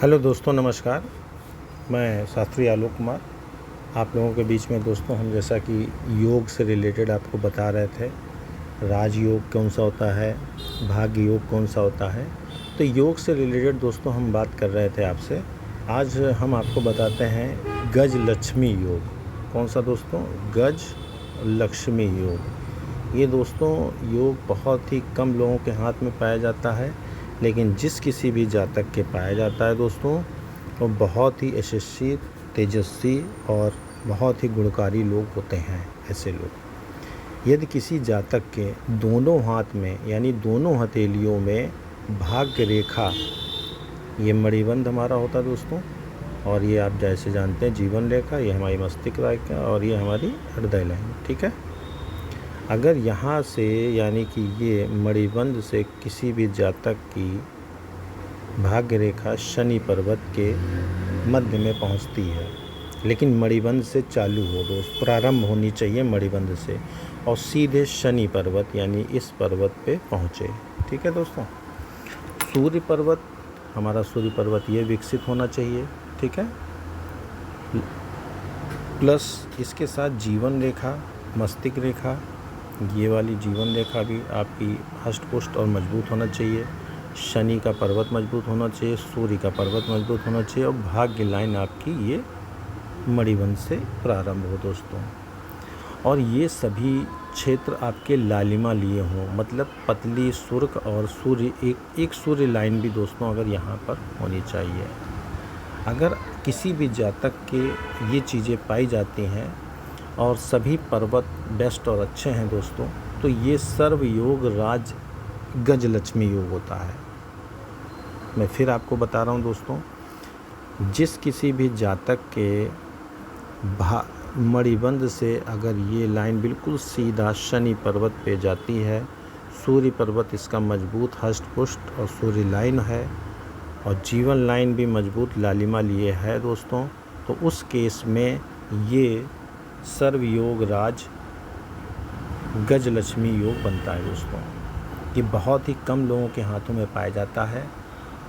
Hello दोस्तों, नमस्कार। मैं शास्त्री आलोक कुमार आप लोगों के बीच में। दोस्तों, हम जैसा कि योग से रिलेटेड आपको बता रहे थे, राजयोग कौन सा होता है, भाग्य योग कौन सा होता है, तो योग से रिलेटेड दोस्तों हम बात कर रहे थे आपसे। आज हम आपको बताते हैं गज लक्ष्मी योग। कौन सा दोस्तों? गज लक्ष्मी योग। ये दोस्तों योग बहुत ही कम लोगों के हाथ में पाया जाता है, लेकिन जिस किसी भी जातक के पाया जाता है दोस्तों, वो बहुत ही यशस्वी, तेजस्वी और बहुत ही गुणकारी लोग होते हैं। ऐसे लोग, यदि किसी जातक के दोनों हाथ में यानी दोनों हथेलियों में भाग्य रेखा, ये मणिबंध हमारा होता है दोस्तों, और ये आप जैसे जानते हैं जीवन रेखा, ये हमारी मस्तिष्क रेखा और ये हमारी हृदय लाइन, ठीक है। अगर यहाँ से यानी कि ये मणिबंध से किसी भी जातक की भाग्य रेखा शनि पर्वत के मध्य में पहुँचती है, लेकिन मणिबंध से चालू हो दोस्त, प्रारंभ होनी चाहिए मणिबंध से और सीधे शनि पर्वत यानी इस पर्वत पे पहुँचे, ठीक है दोस्तों। सूर्य पर्वत, हमारा सूर्य पर्वत ये विकसित होना चाहिए, ठीक है। प्लस इसके साथ जीवन रेखा, मस्तिष्क रेखा, ये वाली जीवन रेखा भी आपकी हष्ट-पुष्ट और मजबूत होना चाहिए। शनि का पर्वत मजबूत होना चाहिए, सूर्य का पर्वत मजबूत होना चाहिए और भाग्य लाइन आपकी ये मणिबंध से प्रारंभ हो दोस्तों। और ये सभी क्षेत्र आपके लालिमा लिए हों, मतलब पतली सुर्ख और सूर्य एक सूर्य लाइन भी दोस्तों अगर यहाँ पर होनी चाहिए। अगर किसी भी जातक के ये चीज़ें पाई जाती हैं और सभी पर्वत बेस्ट और अच्छे हैं दोस्तों, तो ये सर्व योग राज गज लक्ष्मी योग होता है। मैं फिर आपको बता रहा हूँ दोस्तों, जिस किसी भी जातक के मणिबंध से अगर ये लाइन बिल्कुल सीधा शनि पर्वत पे जाती है, सूर्य पर्वत इसका मजबूत हष्ट पुष्ट और सूर्य लाइन है और जीवन लाइन भी मजबूत लालिमा लिए है दोस्तों, तो उस केस में ये सर्व योग राज गज लक्ष्मी योग बनता है दोस्तों। ये बहुत ही कम लोगों के हाथों में पाया जाता है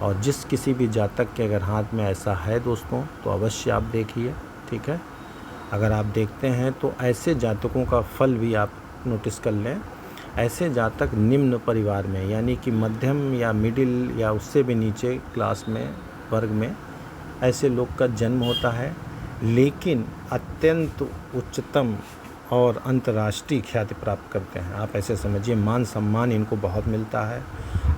और जिस किसी भी जातक के अगर हाथ में ऐसा है दोस्तों, तो अवश्य आप देखिए, ठीक है। अगर आप देखते हैं तो ऐसे जातकों का फल भी आप नोटिस कर लें। ऐसे जातक निम्न परिवार में यानी कि मध्यम या मिडिल या उससे भी नीचे क्लास में, वर्ग में ऐसे लोग का जन्म होता है, लेकिन अत्यंत उच्चतम और अंतर्राष्ट्रीय ख्याति प्राप्त करते हैं। आप ऐसे समझिए, मान सम्मान इनको बहुत मिलता है।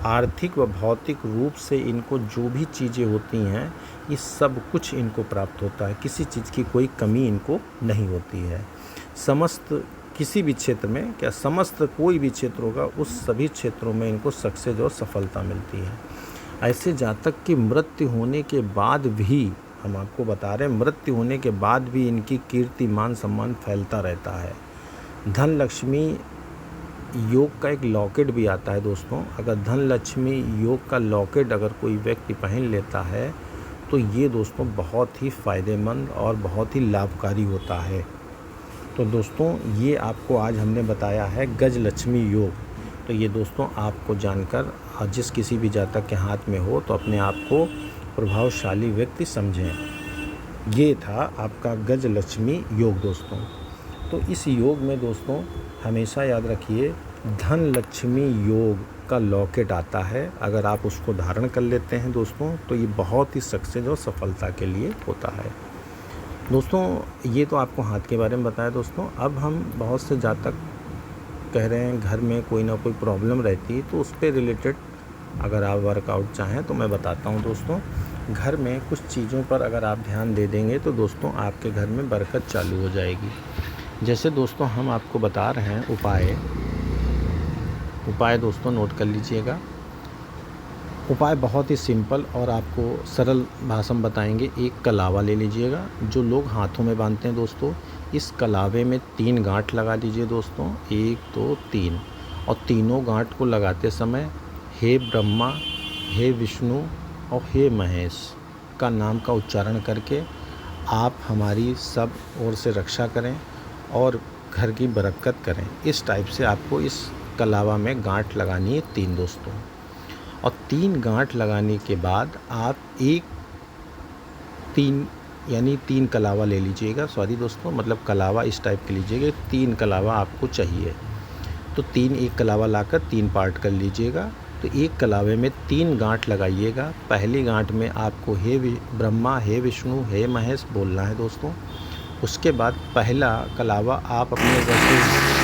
आर्थिक व भौतिक रूप से इनको जो भी चीज़ें होती हैं, ये सब कुछ इनको प्राप्त होता है। किसी चीज़ की कोई कमी इनको नहीं होती है। समस्त किसी भी क्षेत्र में, क्या समस्त कोई भी क्षेत्र होगा, उस सभी क्षेत्रों में इनको सक्सेस और सफलता मिलती है। ऐसे जातक की मृत्यु होने के बाद भी, हम आपको बता रहे हैं, मृत्यु होने के बाद भी इनकी कीर्ति, मान सम्मान फैलता रहता है। धन लक्ष्मी योग का एक लॉकेट भी आता है दोस्तों। अगर धन लक्ष्मी योग का लॉकेट अगर कोई व्यक्ति पहन लेता है, तो ये दोस्तों बहुत ही फ़ायदेमंद और बहुत ही लाभकारी होता है। तो दोस्तों, ये आपको आज हमने बताया है गज लक्ष्मी योग। तो ये दोस्तों आपको जानकर, जिस किसी भी जातक के हाथ में हो, तो अपने आप को प्रभावशाली व्यक्ति समझें। ये था आपका गज लक्ष्मी योग दोस्तों। तो इस योग में दोस्तों हमेशा याद रखिए, धन लक्ष्मी योग का लॉकेट आता है। अगर आप उसको धारण कर लेते हैं दोस्तों, तो ये बहुत ही सक्सेस और सफलता के लिए होता है दोस्तों। ये तो आपको हाथ के बारे में बताया दोस्तों। अब हम बहुत से जातक कह रहे हैं घर में कोई ना कोई प्रॉब्लम रहती है, तो उस पर रिलेटेड अगर आप वर्कआउट चाहें तो मैं बताता हूं दोस्तों। घर में कुछ चीज़ों पर अगर आप ध्यान दे देंगे तो दोस्तों आपके घर में बरकत चालू हो जाएगी। जैसे दोस्तों हम आपको बता रहे हैं उपाय दोस्तों नोट कर लीजिएगा। उपाय बहुत ही सिंपल और आपको सरल भाषा में बताएंगे। एक कलावा ले लीजिएगा, जो लोग हाथों में बांधते हैं दोस्तों। इस कलावे में 3 गांठ लगा दीजिए दोस्तों, 1 2 3, और तीनों गांठ को लगाते समय हे ब्रह्मा, हे विष्णु और हे महेश का नाम का उच्चारण करके आप हमारी सब ओर से रक्षा करें और घर की बरकत करें। इस टाइप से आपको इस कलावा में गांठ लगानी है 3 दोस्तों। और 3 गांठ लगाने के बाद आप एक 3 यानी 3 कलावा ले लीजिएगा। सॉरी दोस्तों, मतलब कलावा इस टाइप के लीजिएगा, 3 कलावा आपको चाहिए। तो 3 एक कलावा लाकर 3 पार्ट कर लीजिएगा। तो एक कलावे में 3 गांठ लगाइएगा। पहली गांठ में आपको हे ब्रह्मा, हे विष्णु, हे महेश बोलना है दोस्तों। उसके बाद पहला कलावा आप अपने जैसे